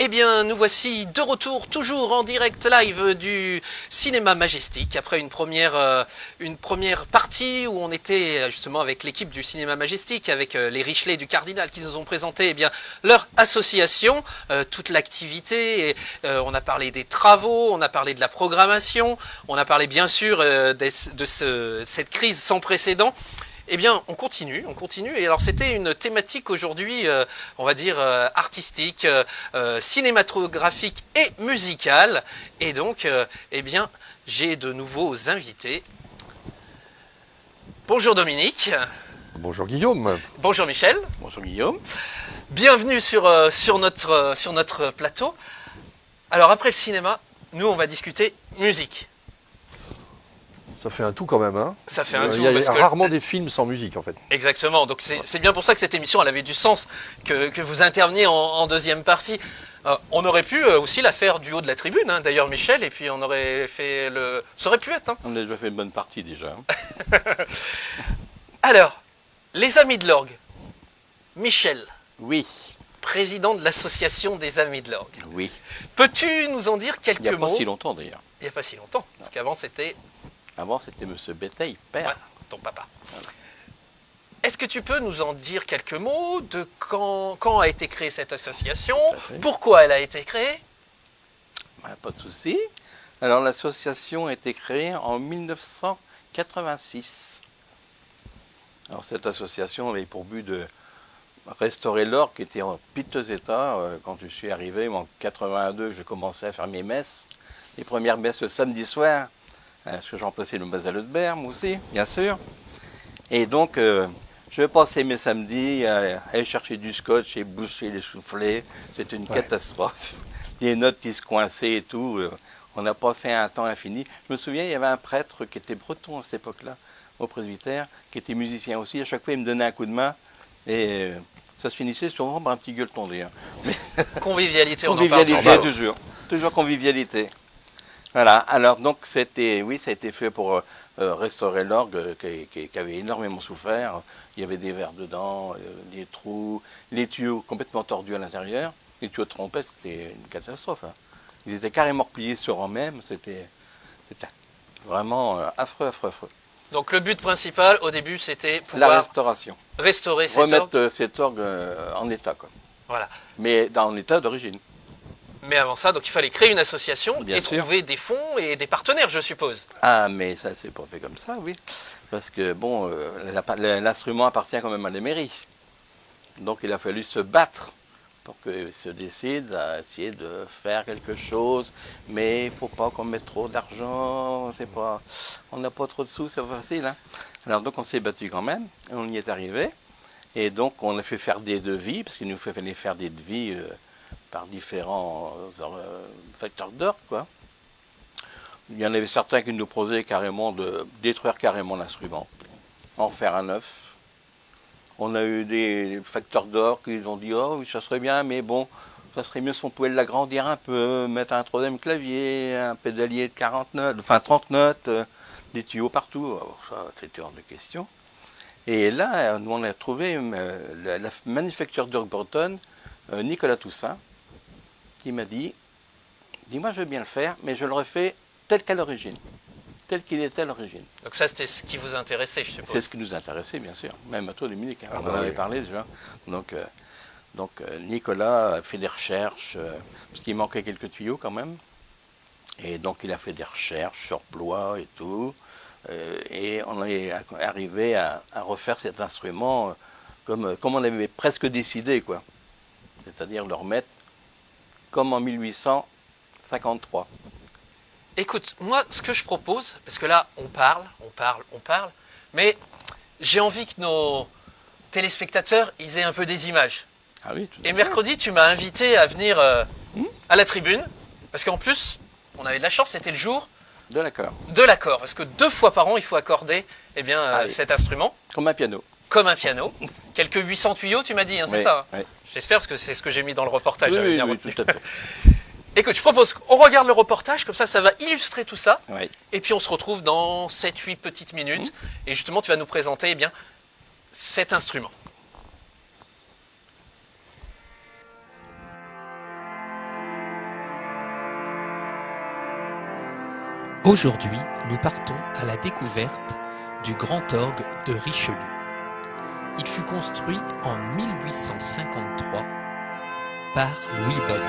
Eh bien, nous voici de retour, toujours en direct live du Cinéma Majestic, après une première partie où on était justement avec l'équipe du Cinéma Majestic, avec les Richelet du Cardinal qui nous ont présenté leur association, toute l'activité. On a parlé des travaux, on a parlé de la programmation, on a parlé bien sûr cette crise sans précédent. Eh bien, on continue. Et alors, c'était une thématique aujourd'hui, on va dire, artistique, cinématographique et musicale. Et donc, eh bien, j'ai de nouveaux invités. Bonjour Dominique. Bonjour Guillaume. Bonjour Michel. Bonjour Guillaume. Bienvenue sur notre plateau. Alors, après le cinéma, nous, on va discuter musique. Ça fait un tout quand même, hein. Ça fait un tout. Il y a rarement des films sans musique en fait. Exactement, donc c'est bien pour ça que cette émission elle avait du sens, que vous interveniez en deuxième partie. On aurait pu aussi la faire du haut de la tribune, hein, d'ailleurs Michel, et puis on aurait fait le... Ça aurait pu être. Hein. On a déjà fait une bonne partie déjà. Hein. Alors, les Amis de l'Orgue. Michel. Oui. Président de l'association des Amis de l'Orgue. Oui. Peux-tu nous en dire quelques mots? Il n'y a pas si longtemps d'ailleurs. Il n'y a pas si longtemps, parce qu'avant c'était... Avant, c'était M. Béteille, père. Ouais, ton papa. Voilà. Est-ce que tu peux nous en dire quelques mots de quand a été créée cette association? Pourquoi elle a été créée? Pas de souci. Alors, l'association a été créée en 1986. Alors, cette association avait pour but de restaurer l'orgue qui était en piteux état. Quand je suis arrivé, en 82, je commençais à faire mes messes. Les premières messes le samedi soir. Parce que j'ai remplacé le Mazal de Berme aussi, bien sûr. Et donc, je passais mes samedis à aller chercher du scotch et boucher les soufflets. C'était une catastrophe. Des notes qui se coinçaient et tout. On a passé un temps infini. Je me souviens, il y avait un prêtre qui était breton à cette époque-là, au presbytère, qui était musicien aussi. À chaque fois, il me donnait un coup de main. Et ça se finissait souvent par un petit gueuleton d'ailleurs. Convivialité, on convivialité, en parle toujours. Toujours convivialité. Voilà, alors donc ça a été fait pour restaurer l'orgue qui avait énormément souffert. Il y avait des verres dedans, des trous, les tuyaux complètement tordus à l'intérieur. Les tuyaux de trompette, c'était une catastrophe. Hein. Ils étaient carrément repliés sur eux-mêmes, c'était vraiment affreux. Donc le but principal au début c'était pouvoir la restauration. Restaurer cet orgue. Remettre cet orgue en état, quoi. Voilà. Mais en état d'origine. Mais avant ça, donc il fallait créer une association Bien et sûr. trouver des fonds et des partenaires, je suppose. Ah, mais ça, c'est pas fait comme ça, oui. Parce que, bon, l'instrument appartient quand même à la mairie. Donc, il a fallu se battre pour qu'ils se décident à essayer de faire quelque chose. Mais il ne faut pas qu'on mette trop d'argent. On n'a pas trop de sous, c'est pas facile. Hein. Alors, donc, on s'est battu quand même. On y est arrivé. Et donc, on a fait faire des devis, parce qu'il nous fallait faire des devis... par différents facteurs d'orgue, quoi. Il y en avait certains qui nous proposaient carrément de détruire carrément l'instrument, en faire un neuf. On a eu des facteurs d'orgue qui ont dit « Oh, oui, ça serait bien, mais bon, ça serait mieux si on pouvait l'agrandir un peu, mettre un troisième clavier, un pédalier de 40 notes, enfin 30 notes, des tuyaux partout. » Alors, ça, c'était hors de question. Et là, nous, on a trouvé la manufacture d'orgue bretonne, Nicolas Toussaint, qui m'a dit, dis-moi je veux bien le faire, mais je le refais tel qu'à l'origine, tel qu'il était à l'origine. Donc ça c'était ce qui vous intéressait, je suppose. C'est ce qui nous intéressait, bien sûr, même à toi Dominique, hein, on en avait parlé déjà. Donc Nicolas a fait des recherches, parce qu'il manquait quelques tuyaux quand même, et donc il a fait des recherches sur Blois et tout, et on est arrivé à refaire cet instrument comme on avait presque décidé, quoi. C'est-à-dire le remettre comme en 1853. Écoute, moi, ce que je propose, parce que là, on parle, mais j'ai envie que nos téléspectateurs, ils aient un peu des images. Ah oui, tout à Et fait. mercredi, tu m'as invité à venir à la tribune, parce qu'en plus, on avait de la chance, c'était le jour de l'accord. De l'accord, parce que 2 fois par an, il faut accorder cet instrument. Comme un piano. Comme un piano. Quelques 800 tuyaux, tu m'as dit, hein, c'est ça? Oui. J'espère, parce que c'est ce que j'ai mis dans le reportage. Oui, tout à fait. Écoute, je propose qu'on regarde le reportage, comme ça va illustrer tout ça. Oui. Et puis on se retrouve dans 7-8 petites minutes. Et justement, tu vas nous présenter cet instrument. Aujourd'hui, nous partons à la découverte du grand orgue de Richelieu. Il fut construit en 1853 par Louis Bonne.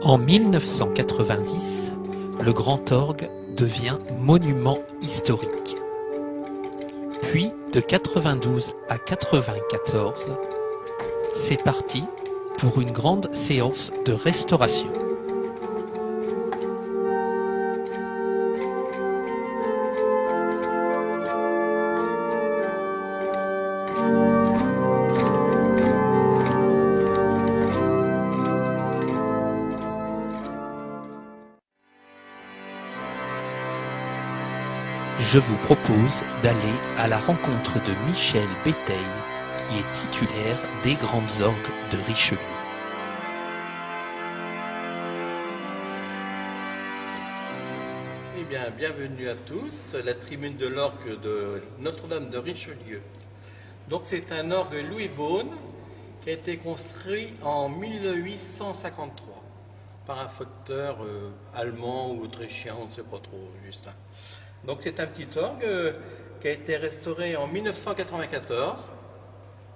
En 1990, le grand orgue devient monument historique. Puis, de 92 à 94, c'est parti pour une grande séance de restauration. Je vous propose d'aller à la rencontre de Michel Béteille, qui est titulaire des grandes orgues de Richelieu. Eh bien, bienvenue à tous, la tribune de l'orgue de Notre-Dame de Richelieu. Donc c'est un orgue Louis Bonne qui a été construit en 1853 par un facteur allemand ou autrichien, on ne sait pas trop, Justin. Donc c'est un petit orgue qui a été restauré en 1994,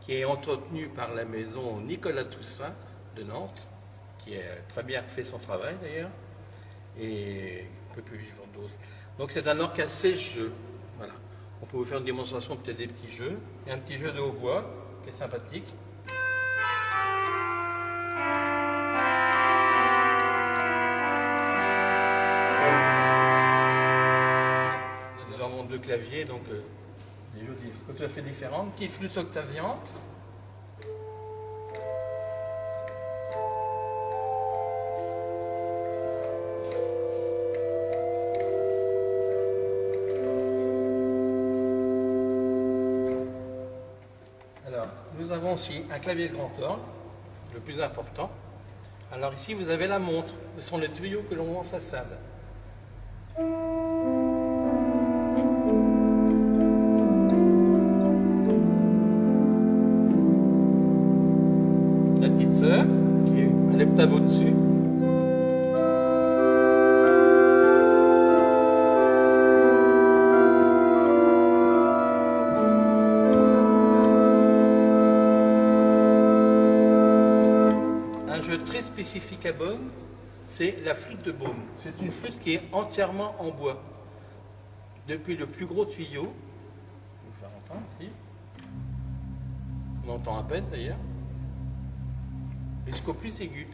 qui est entretenu par la maison Nicolas Toussaint de Nantes, qui a très bien fait son travail d'ailleurs, et un peu plus vivant d'autres. Donc c'est un orgue qui a 16 jeux. Voilà. On peut vous faire une démonstration peut-être des petits jeux. Il y a un petit jeu de hautbois qui est sympathique. Nous avons deux claviers, donc des jeux tout à fait différents. Une petite flûte octaviante. Nous avons aussi un clavier de grand orgue, le plus important. Alors ici, vous avez la montre. Ce sont les tuyaux que l'on voit en façade. La petite sœur, qui est un octave au-dessus. Très spécifique à Beaune, c'est la flûte de Beaune. C'est une flûte qui est entièrement en bois. Depuis le plus gros tuyau, je vais vous faire entendre ici, on entend à peine d'ailleurs, jusqu'au plus aigu.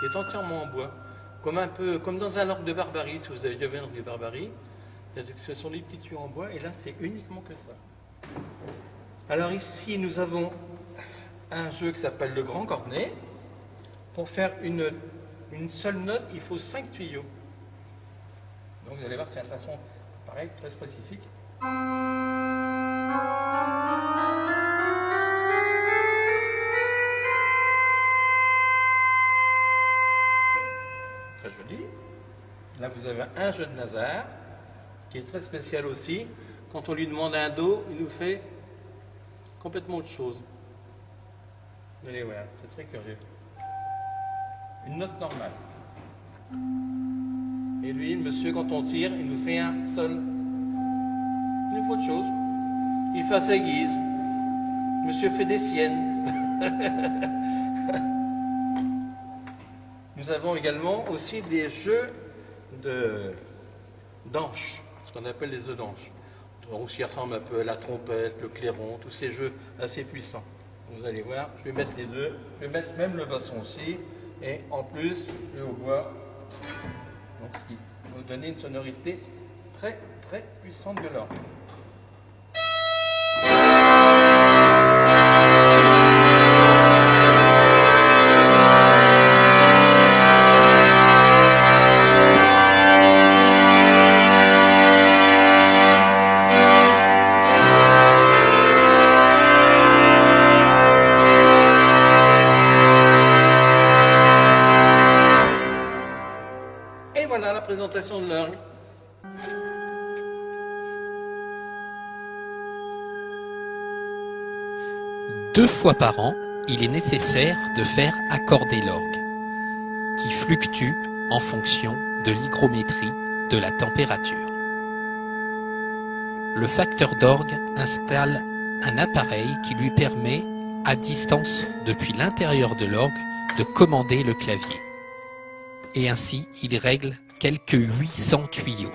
C'est entièrement en bois. Comme dans un orgue de Barbarie, si vous avez déjà vu un orgue de Barbarie, ce sont des petits tuyaux en bois, et là c'est uniquement que ça. Alors ici nous avons un jeu qui s'appelle le grand cornet. Pour faire une seule note, il faut 5 tuyaux. Donc vous allez voir, c'est un façon pareil, très spécifique. Très joli. Là, vous avez un jeu de Nazar, qui est très spécial aussi. Quand on lui demande un do, il nous fait complètement autre chose. Vous allez voir, c'est très curieux. Une note normale. Et lui, le monsieur, quand on tire, il nous fait un sol. Il nous faut autre chose. Il fait à sa guise. Le monsieur fait des siennes. Nous avons également aussi des jeux d'anches, ce qu'on appelle les œufs d'anches. Donc, qui ressemblent un peu à la trompette, le clairon, tous ces jeux assez puissants. Vous allez voir, je vais mettre les deux, je vais mettre même le basson aussi, et en plus le hautbois, donc ce qui va vous donner une sonorité très très puissante de l'orgue. Voilà la présentation de l'orgue. 2 fois par an, il est nécessaire de faire accorder l'orgue, qui fluctue en fonction de l'hygrométrie de la température. Le facteur d'orgue installe un appareil qui lui permet, à distance depuis l'intérieur de l'orgue, de commander le clavier. Et ainsi, il règle quelques 800 tuyaux.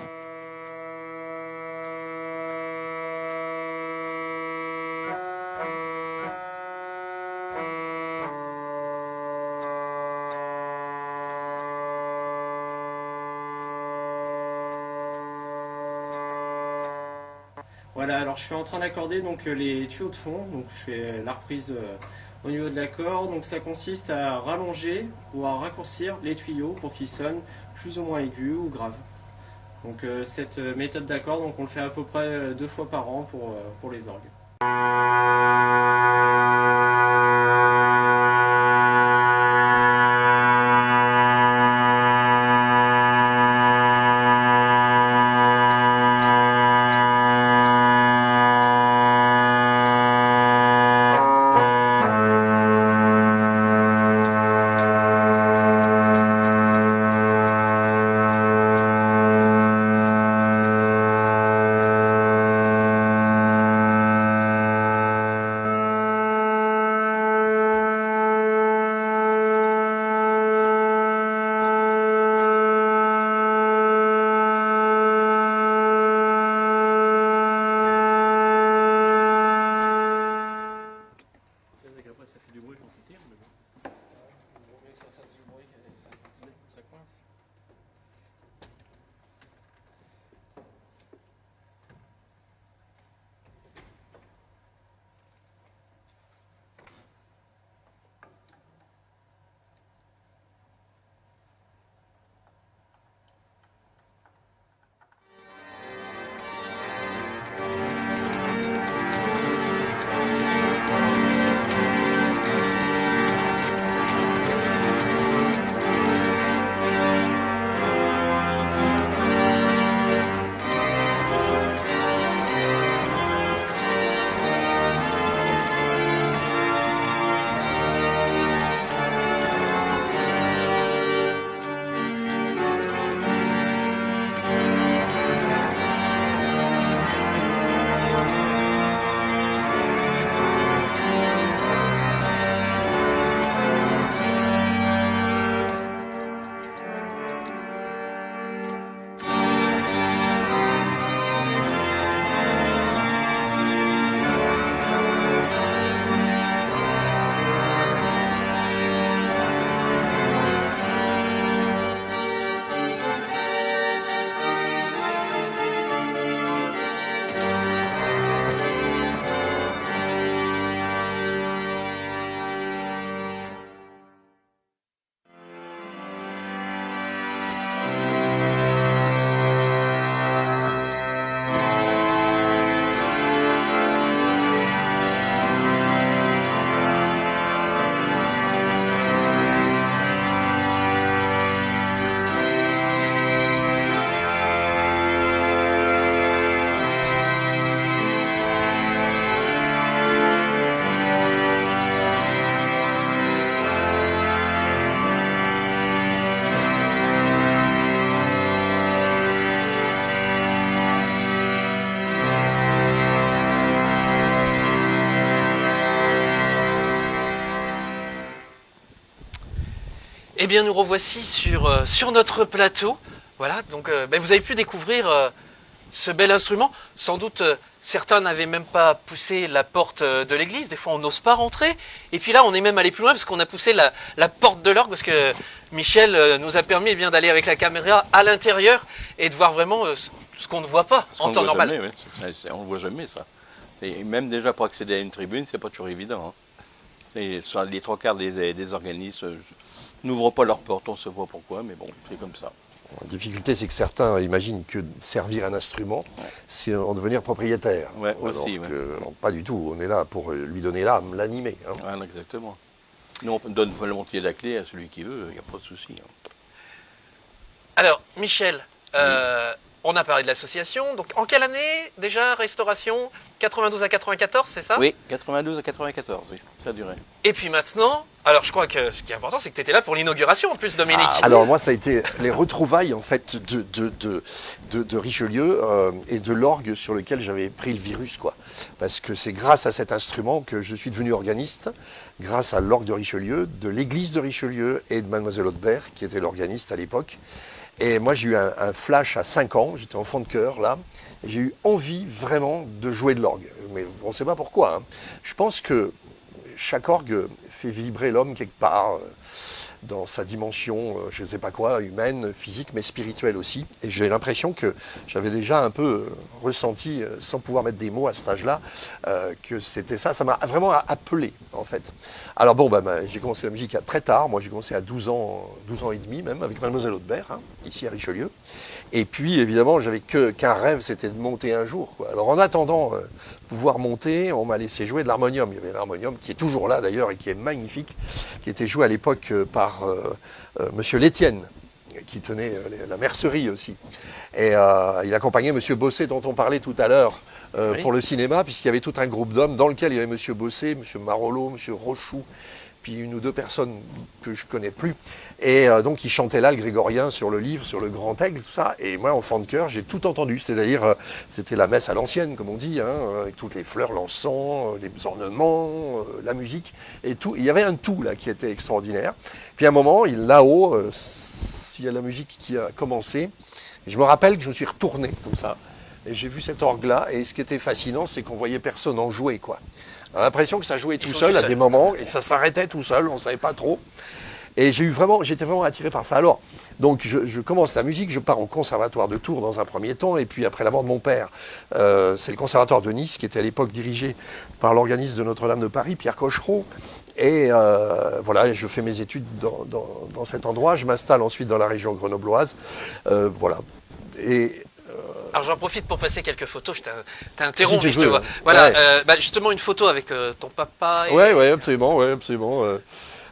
Voilà, alors je suis en train d'accorder donc les tuyaux de fond, donc je fais la reprise au niveau de l'accord. Donc ça consiste à rallonger ou à raccourcir les tuyaux pour qu'ils sonnent plus ou moins aigus ou graves. Donc cette méthode d'accord, donc on le fait à peu près 2 fois par an pour les orgues. Eh bien, nous revoici sur notre plateau. Voilà, donc vous avez pu découvrir ce bel instrument. Sans doute, certains n'avaient même pas poussé la porte de l'église. Des fois, on n'ose pas rentrer. Et puis là, on est même allé plus loin parce qu'on a poussé la porte de l'orgue parce que Michel nous a permis d'aller avec la caméra à l'intérieur et de voir vraiment ce qu'on ne voit pas en temps normal. Jamais, oui. On ne voit jamais ça. Et même déjà pour accéder à une tribune, c'est pas toujours évident. Hein. Les 3/4 des organismes n'ouvrent pas leurs portes, on se voit pourquoi, mais bon, c'est comme ça. La difficulté, c'est que certains imaginent que servir un instrument, c'est en devenir propriétaire. Ouais, aussi, alors, pas du tout, on est là pour lui donner l'âme, l'animer. Hein. Voilà, exactement. Nous, on donne volontiers la clé à celui qui veut, il n'y a pas de souci. Hein. Alors, Michel, On a parlé de l'association. Donc, en quelle année déjà restauration? 92 à 94, c'est ça? Oui, 92 à 94, oui, ça a duré. Et puis maintenant, alors je crois que ce qui est important, c'est que tu étais là pour l'inauguration en plus, Dominique. Alors moi, ça a été les retrouvailles en fait de Richelieu et de l'orgue sur lequel j'avais pris le virus, quoi. Parce que c'est grâce à cet instrument que je suis devenu organiste, grâce à l'orgue de Richelieu, de l'église de Richelieu et de Mademoiselle Audebert, qui était l'organiste à l'époque. Et moi, j'ai eu un flash à 5 ans, j'étais enfant de chœur là, et j'ai eu envie vraiment de jouer de l'orgue. Mais on ne sait pas pourquoi, hein. Je pense que chaque orgue fait vibrer l'homme quelque part, dans sa dimension, je ne sais pas quoi, humaine, physique, mais spirituelle aussi. Et j'ai l'impression que j'avais déjà un peu ressenti, sans pouvoir mettre des mots à cet âge-là, que c'était ça. Ça m'a vraiment appelé, en fait. Alors bon, j'ai commencé la musique très tard. Moi, j'ai commencé à 12 ans et demi même, avec Mademoiselle Audebert, hein, ici à Richelieu. Et puis, évidemment, j'avais qu'un rêve, c'était de monter un jour, quoi. Alors en attendant pouvoir monter, on m'a laissé jouer de l'harmonium. Il y avait l'harmonium qui est toujours là d'ailleurs et qui est magnifique, qui était joué à l'époque par Monsieur Létienne, qui tenait la mercerie aussi. Et il accompagnait Monsieur Bosset dont on parlait tout à l'heure pour le cinéma, puisqu'il y avait tout un groupe d'hommes dans lequel il y avait Monsieur Bosset, Monsieur Marolo, Monsieur Rochoux, puis une ou deux personnes que je ne connais plus. Et donc, il chantait là le grégorien sur le livre, sur le grand aigle, tout ça. Et moi, enfant de chœur, j'ai tout entendu. C'est-à-dire, c'était la messe à l'ancienne, comme on dit, hein, avec toutes les fleurs, l'encens, les ornements, la musique, et tout. Il y avait un tout, là, qui était extraordinaire. Puis, à un moment, là-haut, il y a la musique qui a commencé. Et je me rappelle que je me suis retourné, comme ça. Et j'ai vu cet orgue-là. Et ce qui était fascinant, c'est qu'on voyait personne en jouer, quoi. On a l'impression que ça jouait tout seul à des moments, et ça s'arrêtait tout seul, on ne savait pas trop. Et j'étais vraiment attiré par ça. Alors, donc je commence la musique, je pars au conservatoire de Tours dans un premier temps, et puis après la mort de mon père, c'est le conservatoire de Nice qui était à l'époque dirigé par l'organiste de Notre-Dame de Paris, Pierre Cochereau. Et voilà, je fais mes études dans cet endroit, je m'installe ensuite dans la région grenobloise. Voilà. Et alors j'en profite pour passer quelques photos, je t'interromps, si mais je te vois. Ouais. Voilà, justement une photo avec ton papa. Et... Ouais, absolument,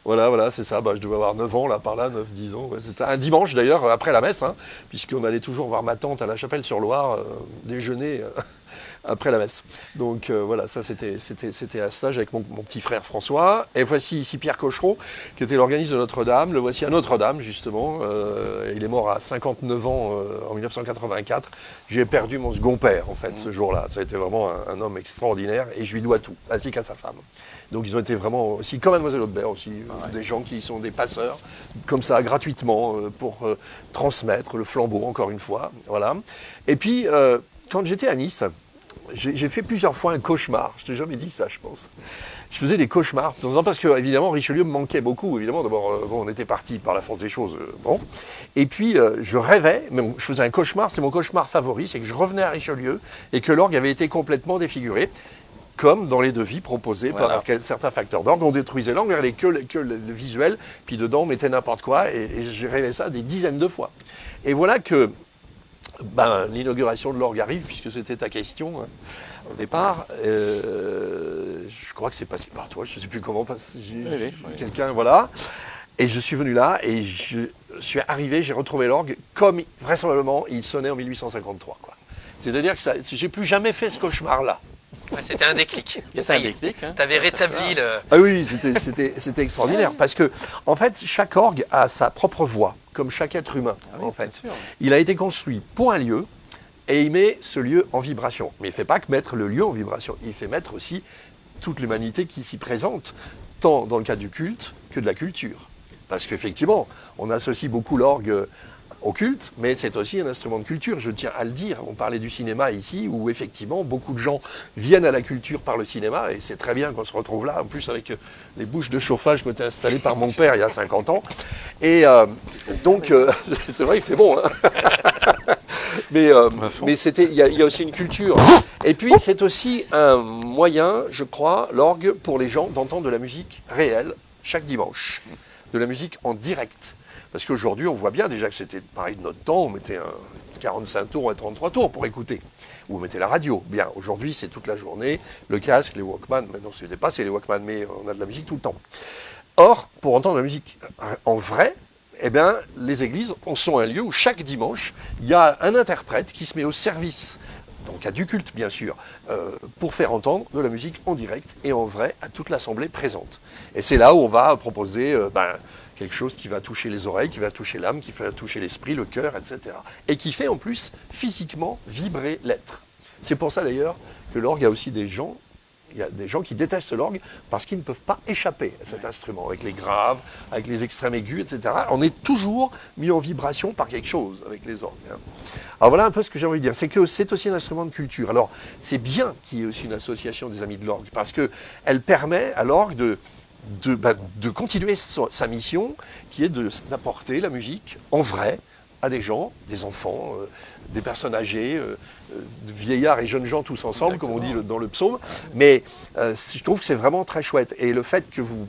Voilà, c'est ça. Je devais avoir 9 ans, là, par là, 9, 10 ans. Ouais. C'était un dimanche, d'ailleurs, après la messe, hein, puisqu'on allait toujours voir ma tante à la Chapelle-sur-Loire, déjeuner après la messe. Donc voilà, ça, c'était un stage avec mon petit frère François. Et voici ici Pierre Cochereau, qui était l'organiste de Notre-Dame. Le voici à Notre-Dame, justement. Il est mort à 59 ans en 1984. J'ai perdu mon second père, en fait, ce jour-là. Ça a été vraiment un homme extraordinaire, et je lui dois tout, ainsi qu'à sa femme. Donc ils ont été vraiment aussi, comme Mademoiselle Audebert aussi, des gens qui sont des passeurs, comme ça, gratuitement, pour transmettre le flambeau, encore une fois. Voilà. Et puis, quand j'étais à Nice, j'ai fait plusieurs fois un cauchemar. Je t'ai jamais dit ça, je pense. Je faisais des cauchemars, de temps en temps, parce que, évidemment, Richelieu me manquait beaucoup. Évidemment, d'abord, on était parti par la force des choses. Bon. Et puis, je rêvais, mais je faisais un cauchemar, c'est mon cauchemar favori, c'est que je revenais à Richelieu et que l'orgue avait été complètement défiguré, comme dans les devis proposés par certains facteurs d'orgue. On détruisait l'orgue, on regardait que le visuel, puis dedans on mettait n'importe quoi, et j'ai rêvé ça des dizaines de fois. Et voilà que l'inauguration de l'orgue arrive, puisque c'était ta question, hein, au départ. Je crois que c'est passé par toi, je ne sais plus comment, quelqu'un, voilà. Et je suis venu là, et je suis arrivé, j'ai retrouvé l'orgue comme, vraisemblablement, il sonnait en 1853. Quoi. C'est-à-dire que j'ai plus jamais fait ce cauchemar-là. Ouais, c'était un déclic. C'est un déclic. Hein. Tu avais rétabli le... Ah oui, c'était extraordinaire. Parce que, en fait, chaque orgue a sa propre voix, comme chaque être humain. En fait. Il a été construit pour un lieu, et il met ce lieu en vibration. Mais il ne fait pas que mettre le lieu en vibration, il fait mettre aussi toute l'humanité qui s'y présente, tant dans le cas du culte que de la culture. Parce qu'effectivement, on associe beaucoup l'orgue au culte, mais c'est aussi un instrument de culture, je tiens à le dire. On parlait du cinéma ici, où effectivement, beaucoup de gens viennent à la culture par le cinéma, et c'est très bien qu'on se retrouve là, en plus avec les bouches de chauffage qui ont été installées par mon père il y a 50 ans. Et donc, c'est vrai, il fait bon. Hein. Mais il y a aussi une culture. Et puis, c'est aussi un moyen, je crois, l'orgue, pour les gens, d'entendre de la musique réelle, chaque dimanche. De la musique en direct. Parce qu'aujourd'hui, on voit bien déjà que c'était pareil de notre temps, on mettait un 45 tours et 33 tours pour écouter. Ou on mettait la radio. Bien, aujourd'hui, c'est toute la journée, le casque, les Walkman. Maintenant, ce n'était pas, c'est les Walkman, mais on a de la musique tout le temps. Or, pour entendre la musique en vrai, eh bien, les églises sont un lieu où chaque dimanche, il y a un interprète qui se met au service, donc à du culte bien sûr, pour faire entendre de la musique en direct et en vrai à toute l'assemblée présente. Et c'est là où on va proposer quelque chose qui va toucher les oreilles, qui va toucher l'âme, qui va toucher l'esprit, le cœur, etc. Et qui fait en plus physiquement vibrer l'être. C'est pour ça d'ailleurs que l'orgue a aussi des gens. Il y a des gens qui détestent l'orgue parce qu'ils ne peuvent pas échapper à cet instrument, avec les graves, avec les extrêmes aigus, etc. On est toujours mis en vibration par quelque chose avec les orgues. Alors voilà un peu ce que j'ai envie de dire, c'est que c'est aussi un instrument de culture. Alors c'est bien qu'il y ait aussi une association des Amis de l'orgue, parce qu'elle permet à l'orgue de continuer sa mission, qui est d'apporter la musique en vrai à des gens, des enfants, des personnes âgées, de vieillards et jeunes gens tous ensemble, comme on dit dans le psaume. Mais je trouve que c'est vraiment très chouette. Et le fait que vous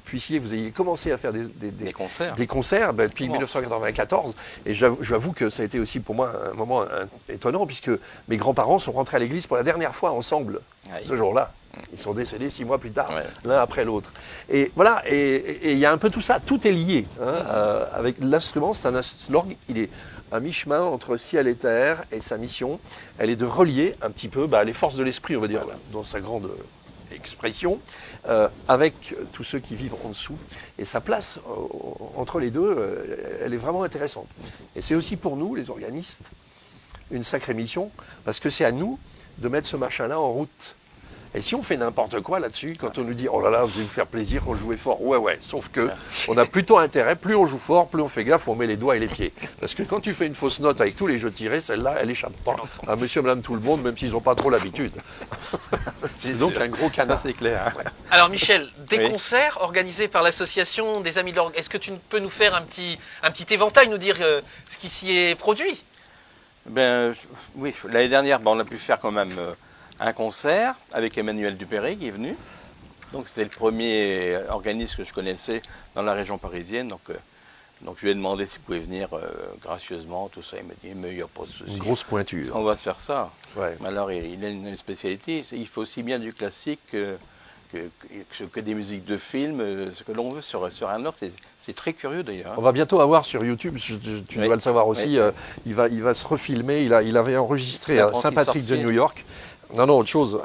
ayez commencé à faire des concerts depuis 1994, et j'avoue que ça a été aussi pour moi un moment étonnant, puisque mes grands-parents sont rentrés à l'église pour la dernière fois ensemble ce jour-là. Ils sont décédés 6 mois plus tard, l'un après l'autre. Et voilà, et il y a un peu tout ça, tout est lié. Avec l'instrument, l'orgue, il est à mi-chemin entre ciel et terre, et sa mission, elle est de relier un petit peu les forces de l'esprit, on va dire, dans sa grande expression, avec tous ceux qui vivent en dessous. Et sa place entre les deux, elle est vraiment intéressante. Et c'est aussi pour nous, les organistes, une sacrée mission, parce que c'est à nous de mettre ce machin-là en route. Et si on fait n'importe quoi là-dessus, quand on nous dit « Oh là là, vous allez vous faire plaisir quand vous jouez fort », ouais, sauf que on a plutôt intérêt, plus on joue fort, plus on fait gaffe, on met les doigts et les pieds. Parce que quand tu fais une fausse note avec tous les jeux tirés, celle-là, elle échappe pas à monsieur, madame, tout le monde, même s'ils n'ont pas trop l'habitude. C'est donc un gros canard. C'est clair. Ouais. Alors Michel, des concerts organisés par l'association des Amis de l'orgue, est-ce que tu peux nous faire un petit éventail, nous dire ce qui s'y est produit? Oui, l'année dernière, on a pu faire quand même un concert avec Emmanuel Dupéré qui est venu. Donc c'était le premier organisme que je connaissais dans la région parisienne. Donc je lui ai demandé s'il pouvait venir gracieusement, tout ça. Il m'a dit, mais il n'y a pas de souci. Une grosse pointure. On va se faire ça. Ouais. Alors il a une spécialité. Il fait aussi bien du classique que des musiques de film, ce que l'on veut sur un orgue. C'est très curieux d'ailleurs. On va bientôt avoir sur YouTube, tu dois le savoir aussi, il va se refilmer. Il avait enregistré à Saint-Patrick de New York. Non, autre chose.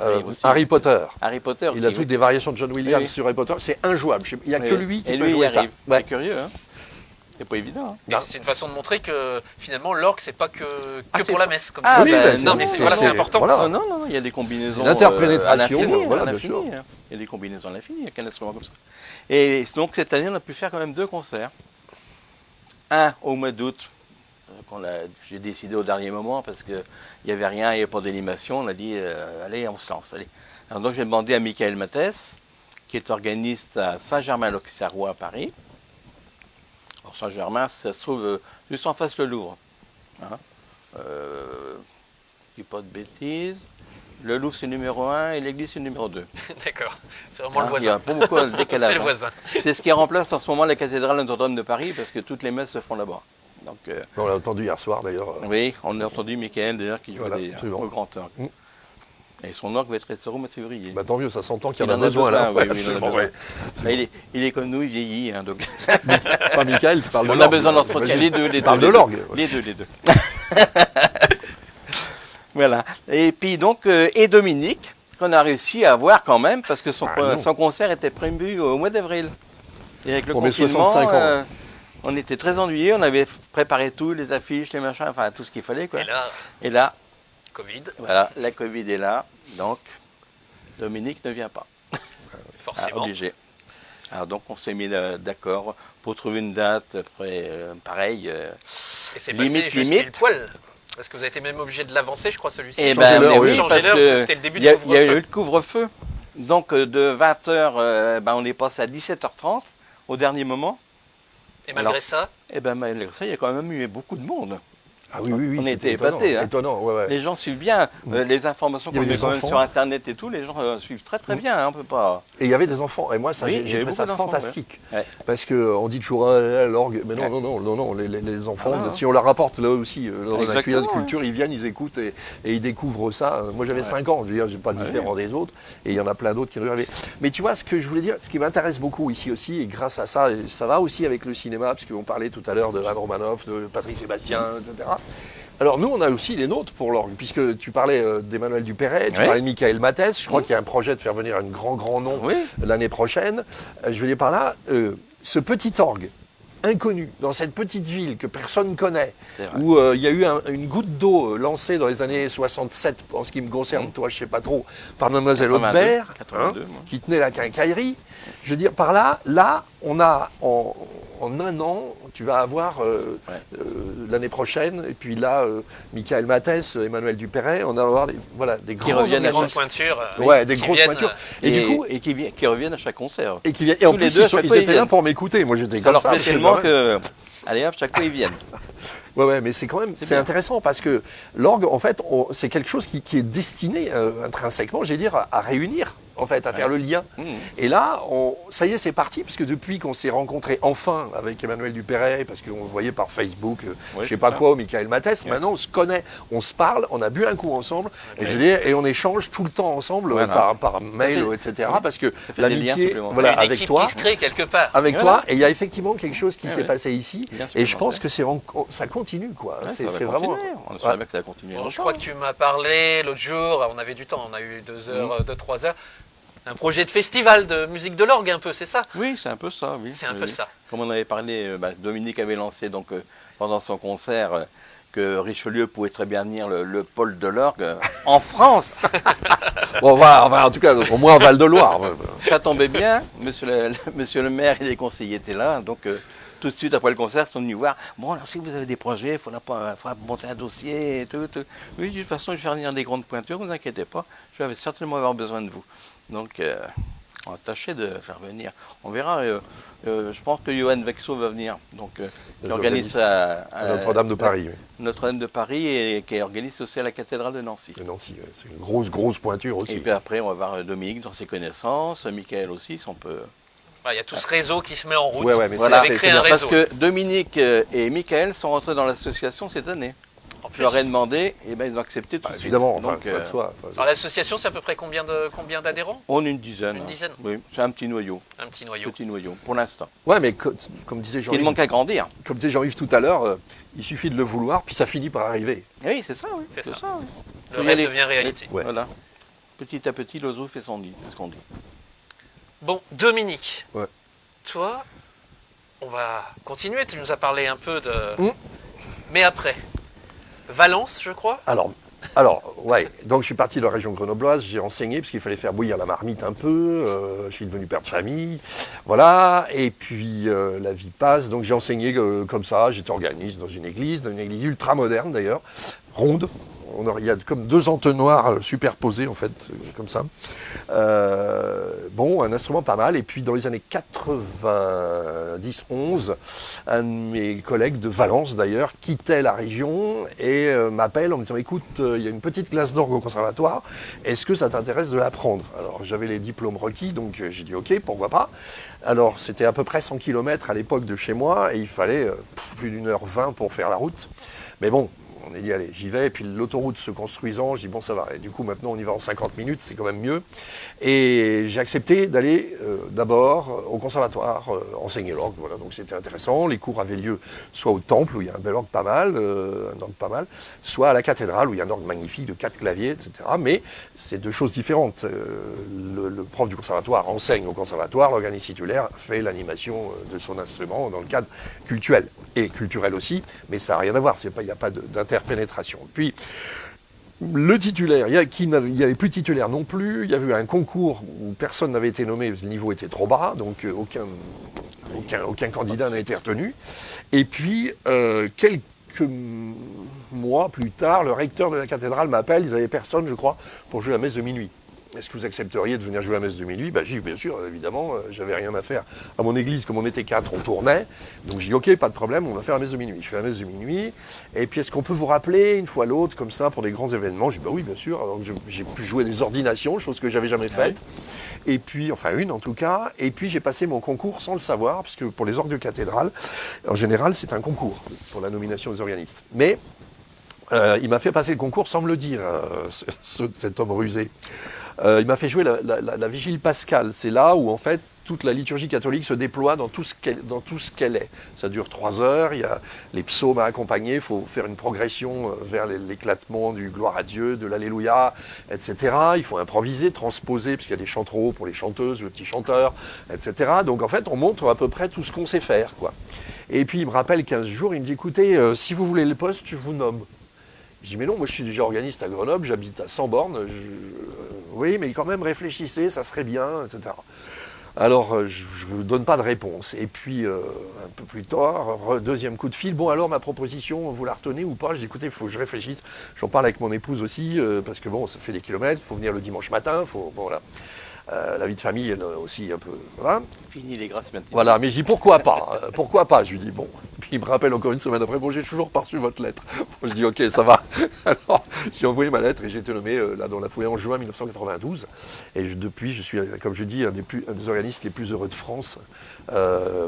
Harry Potter. Harry Potter. Il a toutes des variations de John Williams sur Harry Potter. C'est injouable. Il n'y a que lui qui peut jouer ça. C'est curieux, hein. C'est pas évident. Hein. C'est une façon de montrer que finalement l'orgue c'est pas que pour la messe. Comme non, mais c'est important. Voilà. Non, il y a des combinaisons. L'interprétation, voilà, bien sûr. Il y a des combinaisons à l'infini, il n'y a qu'un instrument comme ça. Et donc cette année, on a pu faire quand même 2 concerts. Un au mois d'août, j'ai décidé au dernier moment parce qu'il n'y avait rien, il n'y avait pas d'animation. On a dit, allez, on se lance. Allez. Alors donc j'ai demandé à Michael Mathès, qui est organiste à Saint-Germain-l'Auxerrois à Paris. Alors Saint-Germain, ça se trouve juste en face le Louvre. Hein. Je dis pas de bêtises. Le Louvre c'est numéro 1 et l'église c'est numéro 2. D'accord, c'est vraiment le voisin. Il y a pas beaucoup de décalage. C'est le voisin. C'est ce qui remplace en ce moment la cathédrale Notre-Dame de Paris parce que toutes les messes se font là-bas. Donc, on l'a entendu hier soir d'ailleurs. Oui, on a entendu Michael d'ailleurs qui joue au grand orgue. Et son orgue va être restauré au mois de février. Tant mieux, ça s'entend qu'il y en a besoin là. Il est comme nous, il vieillit. Hein, donc... Pas Michael, tu parles de l'orgue. On a besoin d'entretien, les deux. Tu parles de l'orgue. Les deux. Voilà. Et puis donc, et Dominique, qu'on a réussi à voir quand même, parce que son concert était prévu au mois d'avril. Et avec le confinement, 65 ans. On était très ennuyés, on avait préparé tout, les affiches, les machins, enfin tout ce qu'il fallait. Quoi. Et là, Covid. Voilà, la Covid est là, donc Dominique ne vient pas. Forcément. Obligé. Alors donc on s'est mis d'accord pour trouver une date, après, pareil. Et c'est passé juste pile poil. Parce que vous avez été même obligé de l'avancer, je crois, celui-ci. Et changer l'heure, parce que c'était le début du couvre-feu. Il y a eu le couvre-feu. Donc de 20h, on est passé à 17h30 au dernier moment. Et malgré ça malgré ça, il y a quand même eu beaucoup de monde. Ah oui, oui, oui. On c'était était épatés, hein. Étonnant, ouais, ouais. Les gens suivent bien les informations Il y qu'on avait met des quand même enfants. sur Internet et tout. Les gens suivent très très bien. Hein, on peut pas. Et il y avait des enfants. Et moi, ça, Oui, j'ai il y avait trouvé ça beaucoup d'enfants, fantastique. ouais. Ouais. Parce qu'on dit toujours ah, l'orgue. Mais non, Ouais. non, les enfants, Ah, si on leur rapporte là aussi, dans la Exactement, cuillère de culture, ils viennent, ils écoutent et ils découvrent ça. Moi, j'avais 5 ans, je veux dire, j'ai pas différent des autres. Et il y en a plein d'autres qui arrivaient. Mais tu vois, ce que je voulais dire, ce qui m'intéresse beaucoup ici aussi, et grâce à ça, et ça va aussi avec le cinéma, parce qu'on parlait tout à l'heure de Anne Romanoff, de Patrick Sébastien, etc. Alors nous, on a aussi les nôtres pour l'orgue, puisque tu parlais d'Emmanuel Dupéret, tu Oui. parlais de Michael Mathès, je crois qu'il y a un projet de faire venir un grand nom Oui. l'année prochaine. Je veux dire par là, ce petit orgue inconnu dans cette petite ville que personne ne connaît, C'est vrai. où il y a eu une goutte d'eau lancée dans les années 67, en ce qui me concerne, toi je sais pas trop, par Mademoiselle 82, Audebert, 82, moi. qui tenait la quincaillerie. Je veux dire par là, on a en un an, tu vas avoir l'année prochaine, et puis là, Michael Mathès, Emmanuel Dupéret, on va avoir des grands reviennent à Des grandes chaque- pointures. Ouais, des qui grosses viennent, pointures. Et du coup, qui reviennent à chaque concert. et en tous les plus, deux, à ils chaque ils fois, ils étaient là viennent. pour m'écouter. Moi, j'étais Ça comme leur ça. plaît parce que, tellement ouais. que. Allez hop, chaque fois ils viennent. Ouais, mais c'est quand même c'est intéressant parce que l'orgue, en fait, c'est quelque chose qui est destiné intrinsèquement, j'ai dire, à réunir, en fait, à faire le lien. Mmh. Et là, ça y est, c'est parti, parce que depuis qu'on s'est rencontrés enfin avec Emmanuel Dupéret, parce qu'on le voyait par Facebook, je sais c'est pas ça. quoi, ou Michael Mathès, maintenant on se connaît, on se parle, on a bu un coup ensemble, et, je veux dire, et on échange tout le temps ensemble Voilà. par mail, Ça etc. Oui. Parce que fait des liens l'amitié, supplémentaires. voilà, Une avec équipe toi. qui se crée quelque part. Avec Voilà. toi, et il y a effectivement quelque chose qui Ouais, s'est ouais. passé ici, Bien et je pense supplémentaire. que ça continue, quoi. Ouais, c'est ça va vraiment. continuer. On espère bien que ça va continuer. Bon, je crois que tu m'as parlé l'autre jour, on avait du temps, on a eu 2 heures, 2-3 heures. Un projet de festival de musique de l'orgue un peu, c'est ça? Oui, c'est un peu ça. Oui. C'est un Oui, peu oui. ça. Comme on avait parlé, Dominique avait lancé donc, pendant son concert que Richelieu pouvait très bien venir le pôle de l'orgue en France. Bon, en tout cas, au moins en Val-de-Loire. Ça tombait bien. Monsieur le maire et les conseillers étaient là. Donc, tout de suite après le concert, ils sont venus voir. Bon, alors si vous avez des projets, il faudra monter un dossier. Et tout. Oui, de toute façon, je vais faire venir des grandes pointures, ne vous inquiétez pas. Je vais certainement avoir besoin de vous. Donc, on va tâcher de faire venir. On verra. Je pense que Johan Vexo va venir. Donc, qui organise à Notre-Dame de Paris. Oui. Notre-Dame de Paris et qui organise aussi à la cathédrale de Nancy. De Nancy, c'est une grosse pointure aussi. Et puis après, on va voir Dominique dans ses connaissances, Michael aussi, si on peut. Il y a tout ce réseau qui se met en route. Ouais, mais Voilà, Vous avez créé un parce réseau. que Dominique et Michael sont rentrés dans l'association cette année. En Je plus. leur ai demandé, et ben ils ont accepté tout de suite. Évidemment, enfin, Donc, ça va de soi. Alors l'association, c'est à peu près combien d'adhérents? on est une dizaine. Une dizaine. Oui, c'est un petit noyau. Un petit noyau. Petit noyau, pour l'instant. Ouais, mais comme disait Il Jean-Yves, manque à grandir. Jean-Yves tout à l'heure, il suffit de le vouloir, puis ça finit par arriver. Oui, c'est ça, oui. C'est ça. oui. Le Faut y rêve aller. devient réalité. Ouais. Voilà. Petit à petit, l'oiseau fait son nid, c'est ce qu'on dit. Bon, Dominique, Ouais. toi, on va continuer. Tu nous as parlé un peu de... Mm. Mais après, Valence, je crois. Alors, ouais, donc je suis parti de la région grenobloise, j'ai enseigné parce qu'il fallait faire bouillir la marmite un peu, je suis devenu père de famille, voilà, et puis la vie passe, donc j'ai enseigné comme ça, j'étais organiste dans une église ultra moderne d'ailleurs, ronde. Il y a comme 2 entonnoirs superposés en fait, comme ça. Bon, un instrument pas mal. Et puis dans les années 90-11, un de mes collègues de Valence d'ailleurs quittait la région et m'appelle en me disant écoute, il y a une petite classe d'orgue au conservatoire, est-ce que ça t'intéresse de l'apprendre? Alors j'avais les diplômes requis, donc j'ai dit ok, pourquoi pas. Alors c'était à peu près 100 km à l'époque de chez moi et il fallait plus d'1h20 pour faire la route. Mais bon, on est dit, allez, j'y vais. Et puis l'autoroute se construisant, je dis, bon, ça va. Et du coup, maintenant, on y va en 50 minutes, c'est quand même mieux. Et j'ai accepté d'aller d'abord au conservatoire enseigner l'orgue. Voilà, donc c'était intéressant. Les cours avaient lieu soit au temple, où il y a un bel orgue pas mal, soit à la cathédrale, où il y a un orgue magnifique de 4 claviers, etc. Mais c'est 2 choses différentes. Le prof du conservatoire enseigne au conservatoire, l'organiste titulaire fait l'animation de son instrument dans le cadre cultuel et culturel aussi, mais ça n'a rien à voir, il n'y a pas d'interpénétration. Puis, le titulaire, il n'y avait plus de titulaire non plus, il y avait eu un concours où personne n'avait été nommé, le niveau était trop bas, donc aucun candidat n'a été retenu. Et puis, quelques mois plus tard, le recteur de la cathédrale m'appelle, ils n'avaient personne, je crois, pour jouer la messe de minuit. est-ce que vous accepteriez de venir jouer à la messe de minuit? J'ai dit, bien sûr, évidemment, j'avais rien à faire. À mon église, comme on était 4, on tournait. Donc j'ai dit, ok, pas de problème, on va faire la messe de minuit. Je fais la messe de minuit. Et puis, est-ce qu'on peut vous rappeler une fois l'autre, comme ça, pour des grands événements? J'ai dit, oui, bien sûr. Alors j'ai pu jouer des ordinations, chose que j'avais jamais faite. Et puis, enfin une en tout cas. Et puis, j'ai passé mon concours sans le savoir, parce que pour les orgues de cathédrale, en général, c'est un concours pour la nomination des organistes. Mais il m'a fait passer le concours sans me le dire, cet homme rusé. Il m'a fait jouer la vigile pascale. C'est là où, en fait, toute la liturgie catholique se déploie dans tout ce qu'elle est. Ça dure 3 heures, il y a les psaumes à accompagner, il faut faire une progression vers l'éclatement du gloire à Dieu, de l'alléluia, etc. Il faut improviser, transposer, parce qu'il y a des chantereaux pour les chanteuses, le petit chanteur, etc. Donc, en fait, on montre à peu près tout ce qu'on sait faire, quoi. Et puis, il me rappelle 15 jours, il me dit, écoutez, si vous voulez le poste, je vous nomme. Je dis, mais non, moi je suis déjà organiste à Grenoble, j'habite à 100 bornes. Oui, mais quand même réfléchissez, ça serait bien, etc. Alors, je ne vous donne pas de réponse. Et puis, un peu plus tard, deuxième coup de fil. Bon, alors, ma proposition, vous la retenez ou pas? Je dis, écoutez, il faut que je réfléchisse. J'en parle avec mon épouse aussi, parce que bon, ça fait des kilomètres, il faut venir le dimanche matin, bon, voilà. La vie de famille, elle aussi un peu... Voilà. Fini les grâces maintenant. Voilà, mais je dis pourquoi pas? Pourquoi pas? Je lui dis bon. Puis il me rappelle encore une semaine après, bon, j'ai toujours pas reçu votre lettre. Bon, je dis ok, ça va. Alors, j'ai envoyé ma lettre et j'ai été nommé là dans la foulée en juin 1992. Et depuis, je suis, comme je dis, un des organistes les plus heureux de France.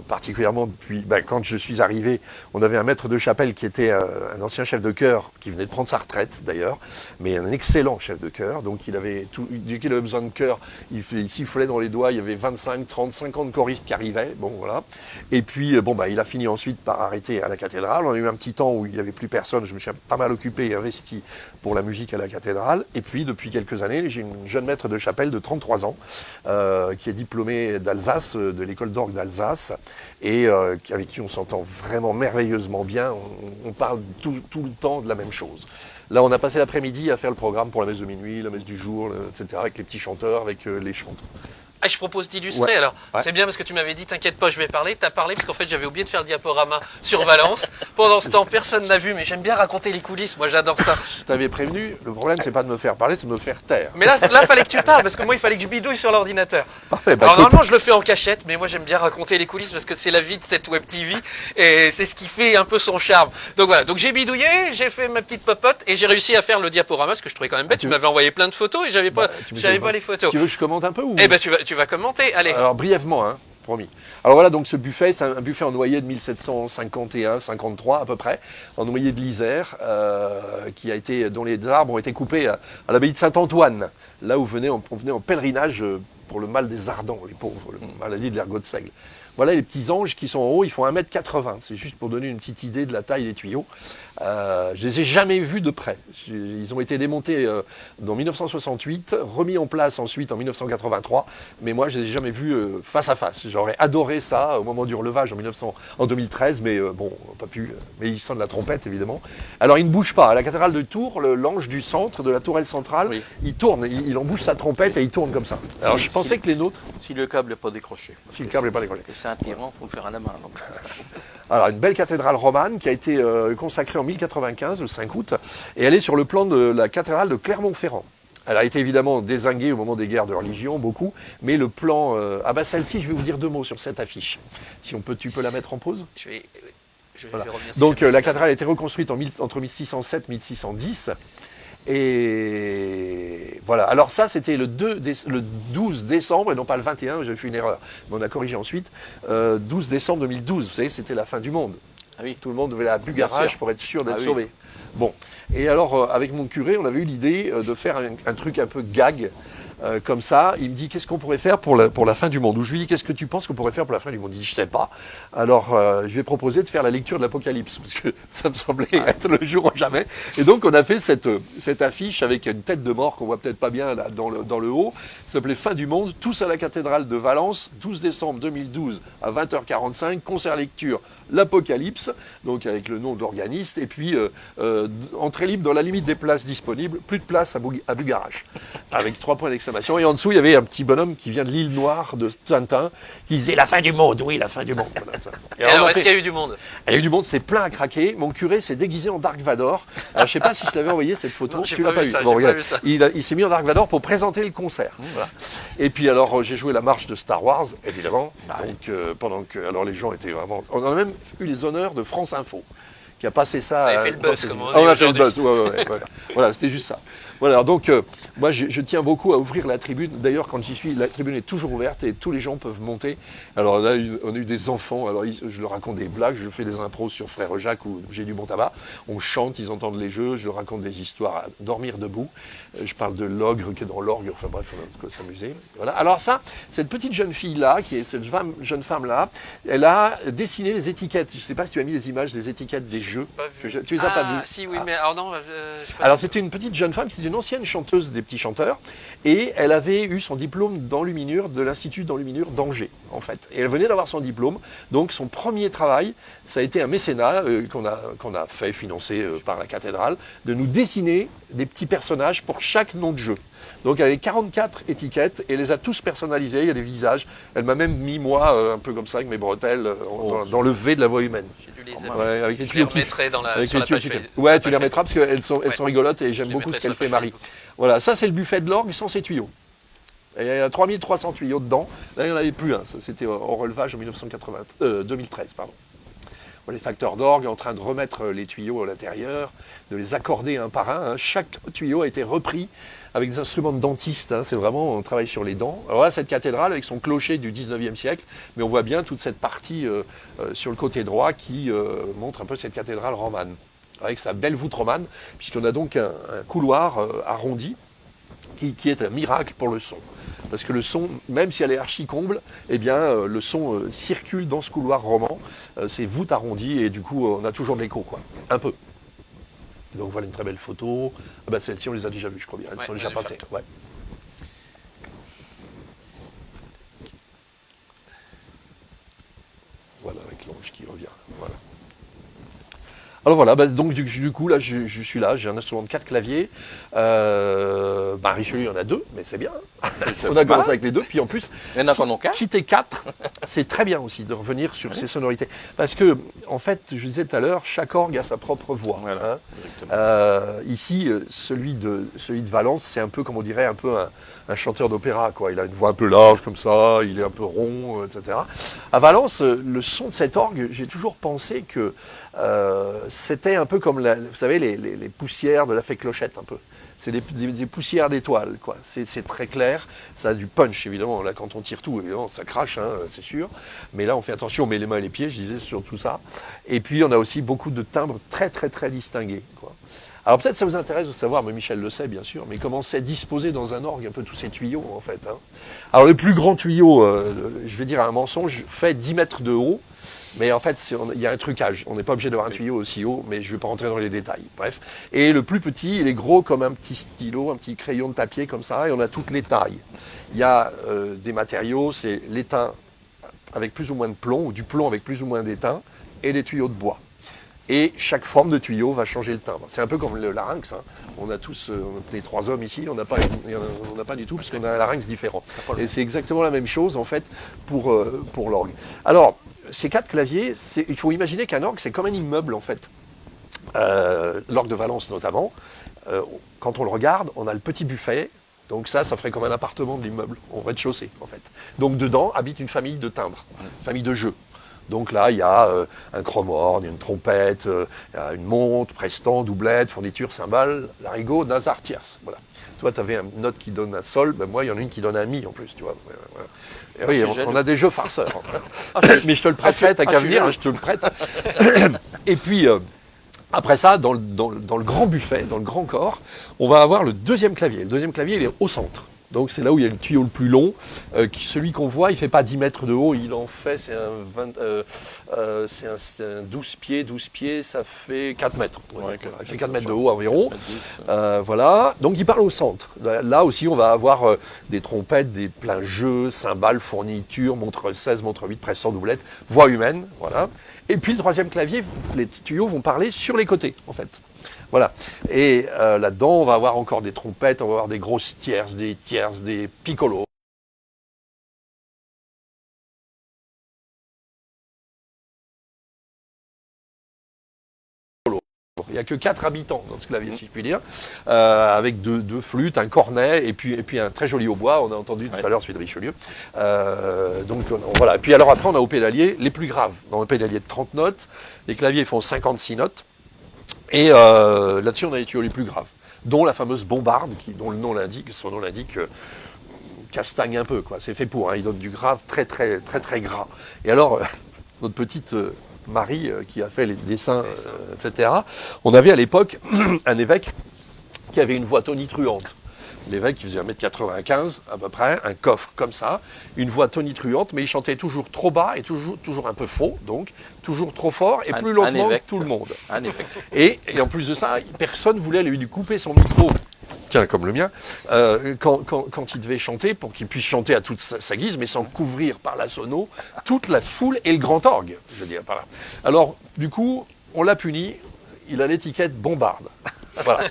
Particulièrement depuis, quand je suis arrivé, on avait un maître de chapelle qui était un ancien chef de chœur qui venait de prendre sa retraite d'ailleurs, mais un excellent chef de chœur. Donc il avait dès qu'il avait besoin de chœur, il sifflait dans les doigts. Il y avait 25, 30, 50 choristes qui arrivaient. Bon voilà. Et puis il a fini ensuite par arrêter à la cathédrale. On a eu un petit temps où il n'y avait plus personne. Je me suis pas mal occupé et investi pour la musique à la cathédrale. Et puis depuis quelques années, j'ai une jeune maître de chapelle de 33 ans qui est diplômée d'Alsace, de l'école d'orgue d'Alsace, et avec qui on s'entend vraiment merveilleusement bien. On parle tout le temps de la même chose. Là, on a passé l'après-midi à faire le programme pour la messe de minuit, la messe du jour, etc., avec les petits chanteurs, avec les chanteurs. Ah, je propose d'illustrer alors. Ouais. C'est bien parce que tu m'avais dit, t'inquiète pas, je vais parler. T'as parlé parce qu'en fait, j'avais oublié de faire le diaporama sur Valence. Pendant ce temps, personne n'a vu, mais j'aime bien raconter les coulisses. Moi, j'adore ça. Je t'avais prévenu, le problème, c'est pas de me faire parler, c'est de me faire taire. Mais là, fallait que tu parles parce que moi, il fallait que je bidouille sur l'ordinateur. Parfait. Alors, normalement, je le fais en cachette, mais moi, j'aime bien raconter les coulisses parce que c'est la vie de cette web TV et c'est ce qui fait un peu son charme. Donc voilà. Donc j'ai bidouillé, j'ai fait ma petite popote et j'ai réussi à faire le diaporama, ce que je trouvais quand même bête. Tu m'avais envoyé plein de photos et j'avais pas les photos. Tu veux que je commente un peu ou... Eh ben, tu vas commenter. Allez. Alors brièvement, hein, promis. Alors voilà, donc ce buffet, c'est un buffet en noyer de 1751-53 à peu près, en noyer de l'Isère, dont les arbres ont été coupés à l'abbaye de Saint-Antoine, là où on venait en pèlerinage pour le mal des ardents, les pauvres, la maladie de l'ergot de seigle. Voilà les petits anges qui sont en haut, ils font 1,80 m. C'est juste pour donner une petite idée de la taille des tuyaux. Je les ai jamais vus de près. Ils ont été démontés en 1968, remis en place ensuite en 1983, mais moi je les ai jamais vus face à face. J'aurais adoré ça au moment du relevage en 2013, mais bon, pas pu. Mais ils sonnent la trompette évidemment. Alors il ne bouge pas. À la cathédrale de Tours, l'ange du centre, de la tourelle centrale, oui. Il tourne, il embouche sa trompette et il tourne comme ça. Alors je pensais que les nôtres... Si le câble n'est pas décroché. Si le câble n'est pas décroché. C'est un tyran, il faut le faire à la main. Donc. Alors, une belle cathédrale romane qui a été consacrée en 1095, le 5 août, et elle est sur le plan de la cathédrale de Clermont-Ferrand. Elle a été évidemment dézinguée au moment des guerres de religion, beaucoup, mais le plan... celle-ci, je vais vous dire 2 mots sur cette affiche. Si tu peux la mettre en pause. Je vais voilà. revenir. Donc, la cathédrale a été reconstruite entre 1607 et 1610. Et voilà, alors ça c'était le 12 décembre, et non pas le 21, j'avais fait une erreur, mais on a corrigé ensuite, 12 décembre 2012, vous savez, c'était la fin du monde. Ah oui. Tout le monde devait aller à Bugarach pour être sûr d'être sauvé. Bon, et alors avec mon curé, on avait eu l'idée de faire un truc un peu gag, comme ça. Il me dit, qu'est-ce qu'on pourrait faire pour la fin du monde? Ou je lui dis, qu'est-ce que tu penses qu'on pourrait faire pour la fin du monde? Il dit, je sais pas. Alors, je vais proposer de faire la lecture de l'Apocalypse, parce que ça me semblait être le jour ou jamais. Et donc, on a fait cette affiche avec une tête de mort qu'on voit peut-être pas bien là, dans le haut. Ça s'appelait Fin du monde, tous à la cathédrale de Valence, 12 décembre 2012 à 20h45, concert lecture l'Apocalypse, donc avec le nom d'organiste, et puis entrée libre dans la limite des places disponibles, plus de place à Bugarach, avec 3 points d'exclamation. d'exclamation. Et en dessous, il y avait un petit bonhomme qui vient de l'île Noire de Tintin, qui disait la fin du monde, oui, la fin du monde. Voilà, ça. Et alors, est-ce qu'il y a eu du monde? Il y a eu du monde, c'est plein à craquer. Mon curé s'est déguisé en Dark Vador. Alors, je sais pas si je t'avais envoyé cette photo. Non, j'ai Tu pas l'as pas vu vu. ça, Bon, j'ai regarde. pas vu ça. Il s'est mis en Dark Vador pour présenter le concert. Voilà. Et puis alors, j'ai joué la marche de Star Wars, évidemment. Donc, pendant que, alors les gens étaient vraiment. On a même eu les honneurs de France Info, qui a passé ça. Vous avez fait le buzz, comme on dit on a fait le aujourd'hui. buzz. Ouais. Voilà, c'était juste ça. Voilà, donc moi je tiens beaucoup à ouvrir la tribune. D'ailleurs, quand j'y suis, la tribune est toujours ouverte et tous les gens peuvent monter. Alors là, on a eu des enfants, alors je leur raconte des blagues, je fais des impros sur Frère Jacques où j'ai du bon tabac. On chante, ils entendent les jeux, je leur raconte des histoires à dormir debout. Je parle de l'ogre qui est dans l'orgue, enfin bref, on a de quoi s'amuser. Voilà. Alors ça, cette petite jeune fille-là, qui est cette jeune femme-là, elle a dessiné les étiquettes. Je ne sais pas si tu as mis les images des étiquettes des jeux. Pas vu. Tu les as pas vues? Si, oui, mais alors non, j'ai pas Alors vu. c'était une petite jeune femme, c'était une ancienne chanteuse des Petits Chanteurs, et elle avait eu son diplôme d'enluminure de l'Institut d'enluminure d'Angers, en fait. Et elle venait d'avoir son diplôme, donc son premier travail, ça a été un mécénat qu'on a fait, financé par la cathédrale, de nous dessiner des petits personnages pour chaque nom de jeu. Donc elle avait 44 étiquettes et elle les a tous personnalisées, il y a des visages. Elle m'a même mis, moi, un peu comme ça, avec mes bretelles, dans le V de la voix humaine. J'ai dû les Ouais, avec les je les tuyaux qui- remettrai avec sur les la tuyaux page qui- Facebook. Ouais, tu les remettras parce qu'elles sont rigolotes et j'aime Je les beaucoup ce mettrai qu'elle sur fait, la Marie. Facebook. Voilà, ça c'est le buffet de l'orgue sans ses tuyaux. Et il y a 3300 tuyaux dedans. Là, il n'y en avait plus un. Ça, c'était au relevage en 2013. Pardon. Bon, les facteurs d'orgue en train de remettre les tuyaux à l'intérieur, de les accorder un par un. Chaque tuyau a été repris avec des instruments de dentiste. C'est vraiment, on travaille sur les dents. Alors là, cette cathédrale avec son clocher du 19e siècle, mais on voit bien toute cette partie sur le côté droit qui montre un peu cette cathédrale romane, avec sa belle voûte romane, puisqu'on a donc un couloir arrondi qui est un miracle pour le son. Parce que le son, même si elle est archi-comble, eh bien, le son circule dans ce couloir roman, ces voûtes arrondies, et du coup, on a toujours de l'écho, quoi. Un peu. Donc voilà une très belle photo. Ah bah, celle-ci, on les a déjà vues, je crois bien. Elles Ouais, sont déjà les passées. photos. Ouais. Voilà, avec l'ange qui revient. Voilà. Alors voilà, bah, donc du coup, là, je suis là, j'ai un instrument de 4 claviers. Richelieu, il y en a 2, mais c'est bien. On a commencé avec les 2, puis en plus, Il y en a qu'on en 4. quitter 4, c'est très bien aussi de revenir sur ces sonorités. Parce que, en fait, je disais tout à l'heure, chaque orgue a sa propre voix. Voilà, Hein. exactement. Ici, celui de Valence, c'est un peu, comme on dirait, un peu un chanteur d'opéra, quoi. Il a une voix un peu large comme ça, il est un peu rond, etc. À Valence, le son de cet orgue, j'ai toujours pensé que c'était un peu comme, vous savez, les poussières de la fée Clochette, un peu. C'est des poussières d'étoiles, quoi. C'est très clair, ça a du punch, évidemment. Là, quand on tire tout, évidemment, ça crache, hein, c'est sûr. Mais là, on fait attention, on met les mains et les pieds, je disais, sur tout ça. Et puis, on a aussi beaucoup de timbres très, très, très distingués, quoi. Alors peut-être ça vous intéresse de savoir, mais Michel le sait bien sûr, mais comment c'est disposé dans un orgue un peu tous ces tuyaux en fait. Hein. Alors le plus grand tuyau, je vais dire un mensonge, fait 10 mètres de haut, mais en fait il y a un trucage. On n'est pas obligé d'avoir un tuyau aussi haut, mais je ne vais pas rentrer dans les détails. Bref. Et le plus petit, il est gros comme un petit stylo, un petit crayon de papier comme ça, et on a toutes les tailles. Il y a des matériaux, c'est l'étain avec plus ou moins de plomb, ou du plomb avec plus ou moins d'étain, et des tuyaux de bois. Et chaque forme de tuyau va changer le timbre. C'est un peu comme le larynx. Hein. On a tous, on est 3 hommes ici, on n'a pas du tout, parce qu'on a un larynx différent. Et c'est exactement la même chose, en fait, pour l'orgue. Alors, ces 4 claviers, il faut imaginer qu'un orgue, c'est comme un immeuble, en fait. L'orgue de Valence, notamment. Quand on le regarde, on a le petit buffet. Donc ça ferait comme un appartement de l'immeuble, au rez-de-chaussée, en fait. Donc dedans habite une famille de timbres, une famille de jeux. Donc là, il y a un chromorne, une trompette, une montre, prestan, doublette, fourniture, cymbale, larigot, nasard, tierce. Voilà. Toi, tu avais une note qui donne un sol, ben moi, il y en a une qui donne un mi en plus, tu vois. Et oui, on a des jeux farceurs. Mais je te le prêterai, t'as qu'à venir, je te le prête. Et puis, après ça, dans le grand buffet, dans le grand corps, on va avoir le deuxième clavier. Le deuxième clavier, il est au centre. Donc c'est là où il y a le tuyau le plus long. Celui qu'on voit, il ne fait pas 10 mètres de haut, il en fait, c'est un 12 pieds, ça fait 4 mètres. Ouais, il fait 4 mètres de haut environ. Voilà, donc il parle au centre. Là aussi, on va avoir des trompettes, des pleins jeux, cymbales, fournitures, montre 16, montre 8, prestant, doublette, voix humaine. Voilà. Et puis le troisième clavier, les tuyaux vont parler sur les côtés, en fait. Voilà. Et là-dedans, on va avoir encore des trompettes, on va avoir des grosses tierces, des piccolos. Il n'y a que 4 habitants dans ce clavier, si je puis dire, avec deux flûtes, un cornet et puis un très joli hautbois. On a entendu tout à l'heure celui de Richelieu. Donc voilà. Et puis alors après, on a au pédalier les plus graves. Dans le pédalier de 30 notes, les claviers font 56 notes. Et là-dessus, on a les tuyaux les plus graves, dont la fameuse bombarde, dont son nom l'indique, castagne un peu, quoi. C'est fait pour, hein. Il donne du grave très gras. Et alors, notre petite Marie, qui a fait les dessins, etc., on avait à l'époque un évêque qui avait une voix tonitruante. L'évêque, qui faisait 1m95 à peu près, un coffre comme ça, une voix tonitruante, mais il chantait toujours trop bas et toujours un peu faux, donc toujours trop fort et plus lentement que tout le monde. Un évêque. Et en plus de ça, personne ne voulait lui couper son micro, tiens, comme le mien, quand il devait chanter, pour qu'il puisse chanter à toute sa guise, mais sans couvrir par la sono toute la foule et le grand orgue, je veux dire par là. Alors, du coup, on l'a puni, il a l'étiquette bombarde. Voilà.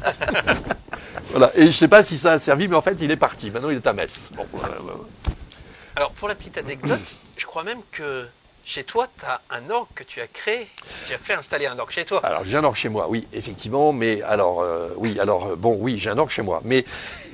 Voilà. Et je ne sais pas si ça a servi, mais en fait, il est parti. Maintenant, il est à Metz. Bon, Alors, pour la petite anecdote, je crois même que chez toi, tu as un orgue que tu as créé. Tu as fait installer un orgue chez toi. Alors, j'ai un orgue chez moi, oui, effectivement. Mais alors, oui, j'ai un orgue chez moi. Mais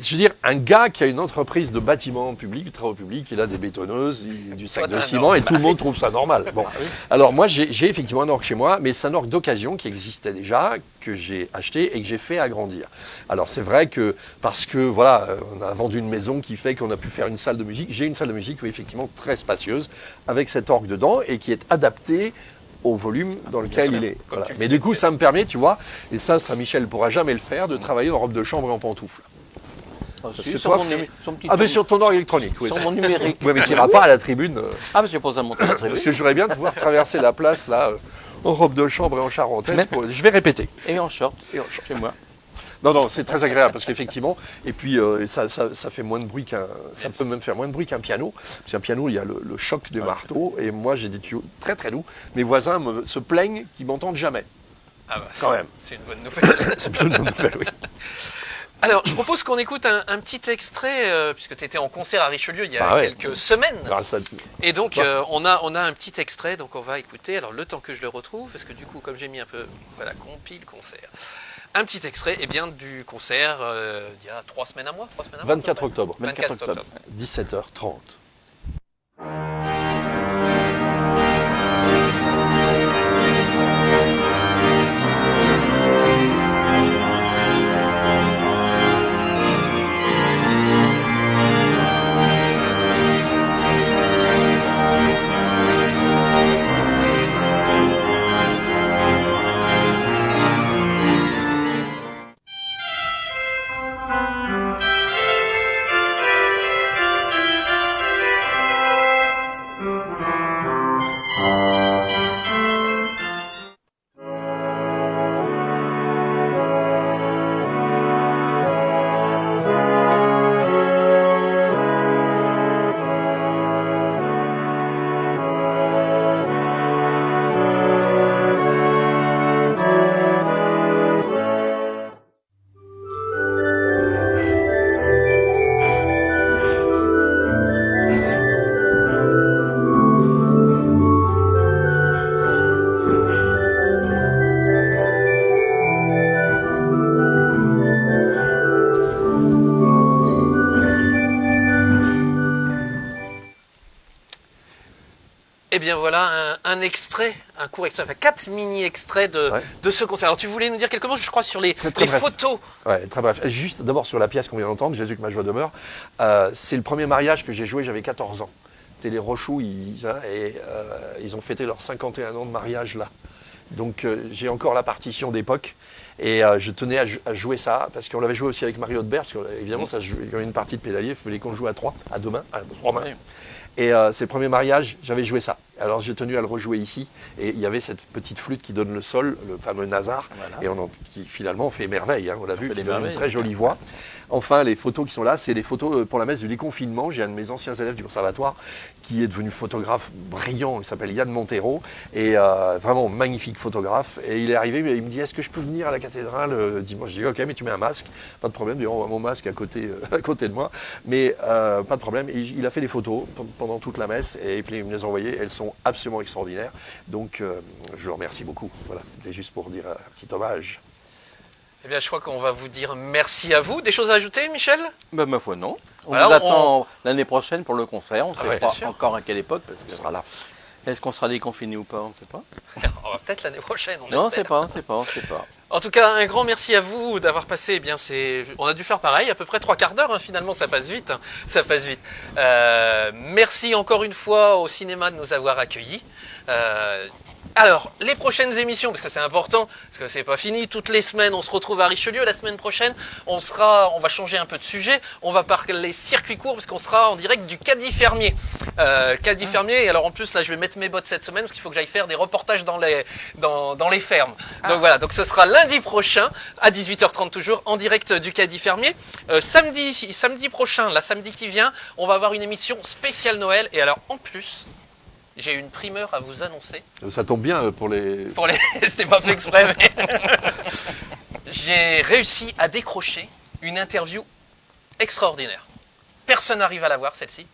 je veux dire, un gars qui a une entreprise de bâtiments publics, de travaux publics, il a des bétonneuses, du sac de ciment, et tout le monde trouve ça normal. Bon. Alors, moi, j'ai effectivement un orgue chez moi, mais c'est un orgue d'occasion qui existait déjà, que j'ai acheté et que j'ai fait agrandir. Alors, c'est vrai que, parce que, voilà, on a vendu une maison qui fait qu'on a pu faire une salle de musique. J'ai une salle de musique, oui, effectivement, très spacieuse, avec cet orgue dedans, et qui est adapté au volume dans lequel il est. Voilà. Mais du coup, ça me permet, tu vois, et ça, Saint-Michel ne pourra jamais le faire, de travailler en robe de chambre et en pantoufles. Parce que toi, son petit mais sur ton orgue électronique, oui. sur mon numérique. Oui, mais tu n'iras pas à la tribune. Ah, mais j'ai posé à monter la tribune. Parce que j'aurais bien de pouvoir traverser la place, là, en robe de chambre et en charentaise. Je vais répéter. Et en short, chez moi. Non, c'est très agréable parce qu'effectivement, et puis ça fait moins de bruit ça peut même faire moins de bruit qu'un piano. Parce qu'un piano, il y a le choc des marteaux, et moi j'ai des tuyaux très très doux. Mes voisins se plaignent qu'ils m'entendent jamais. Ah bah, quand même. C'est une bonne nouvelle. C'est une bonne nouvelle, oui. Alors, je propose qu'on écoute un petit extrait, puisque tu étais en concert à Richelieu il y a quelques semaines. Et donc, on a un petit extrait, donc on va écouter. Alors, le temps que je le retrouve, parce que du coup, comme j'ai mis un peu, voilà, compile concert. Un petit extrait, du concert il y a 3 semaines à moi. 24 octobre. 24 octobre. 17h30. Eh bien voilà un extrait, un court extrait, enfin 4 mini-extraits de ce concert. Alors tu voulais nous dire quelques mots, je crois, sur les photos. Ouais, très bref. Juste d'abord sur la pièce qu'on vient d'entendre, Jésus que ma joie demeure. C'est le premier mariage que j'ai joué, j'avais 14 ans. C'était les Rochoux, ils ont fêté leurs 51 ans de mariage là. Donc j'ai encore la partition d'époque. Et je tenais à jouer ça, parce qu'on l'avait joué aussi avec Marie Audebert, parce qu'évidemment, il y avait une partie de pédalier, il fallait qu'on joue à 3 mains. Et c'est le premier mariage, j'avais joué ça. Alors j'ai tenu à le rejouer ici, et il y avait cette petite flûte qui donne le sol, le fameux Nazar, Voilà. et qui finalement fait merveille, hein, on l'a vu, fait qui des donne une merveilles. très jolie voix. Enfin, les photos qui sont là, c'est les photos pour la messe du déconfinement. J'ai un de mes anciens élèves du conservatoire qui est devenu photographe brillant, il s'appelle Yann Montero, et vraiment magnifique photographe. Et il est arrivé, il me dit, est-ce que je peux venir à la cathédrale dimanche? Je dis, ok, mais tu mets un masque, pas de problème, on voit mon masque à côté, à côté de moi, mais pas de problème. Et il a fait des photos pendant toute la messe, et puis il me les a envoyées, elles sont absolument extraordinaires. Donc je le remercie beaucoup. Voilà, c'était juste pour dire un petit hommage. Eh bien, je crois qu'on va vous dire merci à vous. Des choses à ajouter, Michel? Ben, ma foi, non. On Alors, vous attend l'année prochaine pour le concert. On ne sait ouais, pas bien sûr. encore à quelle époque, parce On que sera là. est-ce qu'on sera déconfiné ou pas? On ne sait pas. On va peut-être l'année prochaine, on Non, on ne espère. sait pas, on ne sait pas, on ne sait pas. En tout cas, un grand merci à vous d'avoir passé. Eh bien, on a dû faire pareil, à peu près 3/4 d'heure. Hein, finalement, ça passe vite. Hein, ça passe vite. Merci encore une fois au cinéma de nous avoir accueillis. Alors, les prochaines émissions, parce que c'est important, parce que c'est pas fini, toutes les semaines, on se retrouve à Richelieu. La semaine prochaine, on va changer un peu de sujet. On va parler circuit court, parce qu'on sera en direct du Caddie Fermier. Caddie Fermier, et alors en plus, là, je vais mettre mes bottes cette semaine, parce qu'il faut que j'aille faire des reportages dans les fermes. Donc voilà, donc ce sera lundi prochain, à 18h30 toujours, en direct du Caddie Fermier. Samedi prochain, samedi qui vient, on va avoir une émission spéciale Noël. Et alors, en plus, j'ai une primeur à vous annoncer. Ça tombe bien pour les... C'était pas fait exprès, mais... J'ai réussi à décrocher une interview extraordinaire. Personne n'arrive à la voir, celle-ci.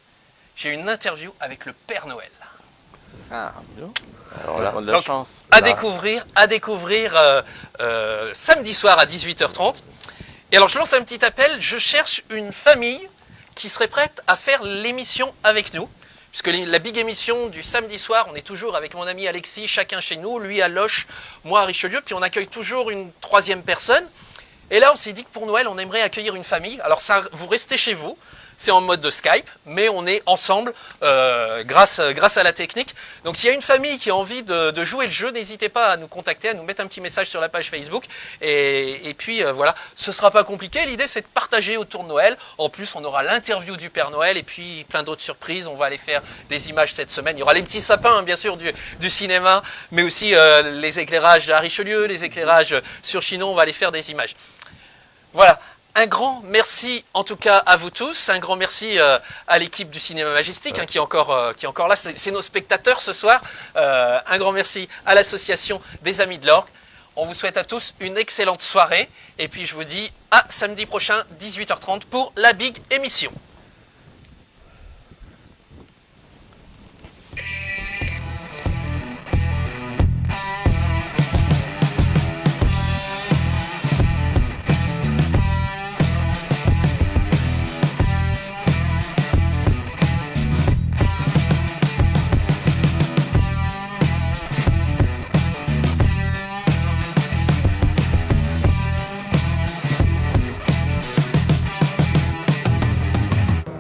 J'ai une interview avec le Père Noël. Ah, bien. Alors là, On a de la Donc, chance. À Là. découvrir samedi soir à 18h30. Et alors, je lance un petit appel. Je cherche une famille qui serait prête à faire l'émission avec nous. Puisque la big émission du samedi soir, on est toujours avec mon ami Alexis, chacun chez nous, lui à Loches, moi à Richelieu, puis on accueille toujours une troisième personne. Et là, on s'est dit que pour Noël, on aimerait accueillir une famille. Alors ça, vous restez chez vous, c'est en mode de Skype, mais on est ensemble grâce à la technique. Donc s'il y a une famille qui a envie de jouer le jeu, n'hésitez pas à nous contacter, à nous mettre un petit message sur la page Facebook. Et puis voilà, ce sera pas compliqué. L'idée, c'est de partager autour de Noël. En plus, on aura l'interview du Père Noël et puis plein d'autres surprises. On va aller faire des images cette semaine. Il y aura les petits sapins, hein, bien sûr, du cinéma, mais aussi les éclairages à Richelieu, les éclairages sur Chinon. On va aller faire des images. Voilà. Un grand merci en tout cas à vous tous, un grand merci à l'équipe du Cinéma Majestic hein, qui est encore là, c'est nos spectateurs ce soir, un grand merci à l'association des Amis de l'Orgue. On vous souhaite à tous une excellente soirée et puis je vous dis à samedi prochain 18h30 pour la big émission.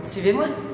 Suivez-moi.